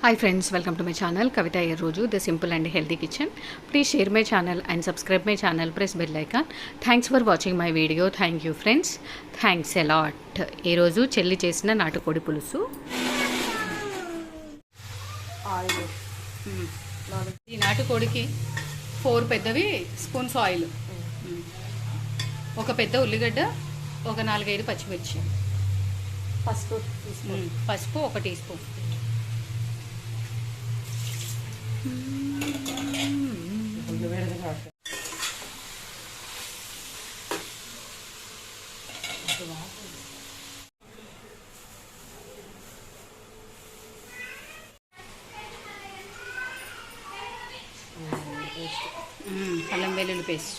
Hi friends, welcome to my channel Kavita Roju, the simple and healthy kitchen. Please share my channel and subscribe my channel, press bell icon. Thanks for watching my video. Thank you friends. Thanks a lot. ఈ రోజు చెల్లి చేసిన నాటుకోడి పులుసు. ఈ నాటుకోడికి 4 పెద్దవి spoons oil, ఒక పెద్ద ఉల్లిగడ్డ, ఒక 4-5 పచ్చిమిర్చి, పసుపు 1 టీ స్పూన్, అల్లం వెల్లుల్లి పేస్ట్,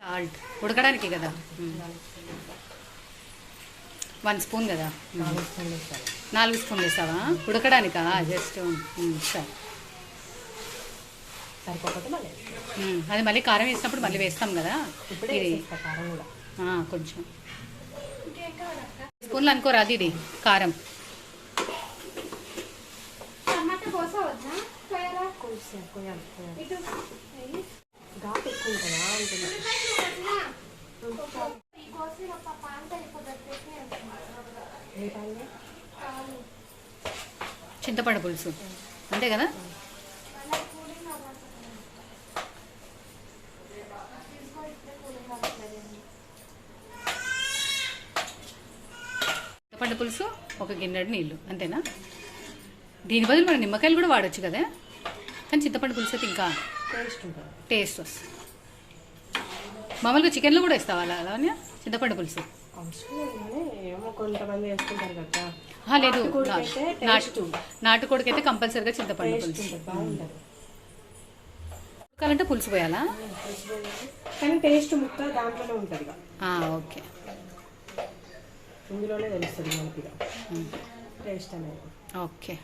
సాల్ట్ ఉడకడానికి కదా 1 స్పూన్ కదా, 4 స్పూన్లు వేస్తావా ఉడకడానికా? జస్ట్ సరే, అది మళ్ళీ కారం వేసినప్పుడు మళ్ళీ వేస్తాం కదా. ఇది కొంచెం స్పూన్లు అనుకోరాదు ఇది కారం. చింతపండు పులుసు అంతే కదా. చింతపండు పులుసు, 1 గిన్నెడు నీళ్ళు అంతేనా. దీని బదులు మనం నిమ్మకాయలు కూడా వాడచ్చు కదా, కానీ చింతపండు పులుసు అయితే ఇంకా టేస్ట్ వస్తుంది. మామూలుగా చికెన్లో కూడా ఇస్తావా అలానే చింతపండు పులుసు? లేదు, నాటుకోడికి అయితే కంపల్సరీగా చింతపండు పులుసు. ఉడకాలంటే పులుసు పోయాలా? కానీ టేస్ట్ ముక్క దాంట్లోనే ఉంటుంది. ఓకే, ఇందులోనే తెలుస్తుంది మనకి టేస్ట్ అనేది. ఓకే,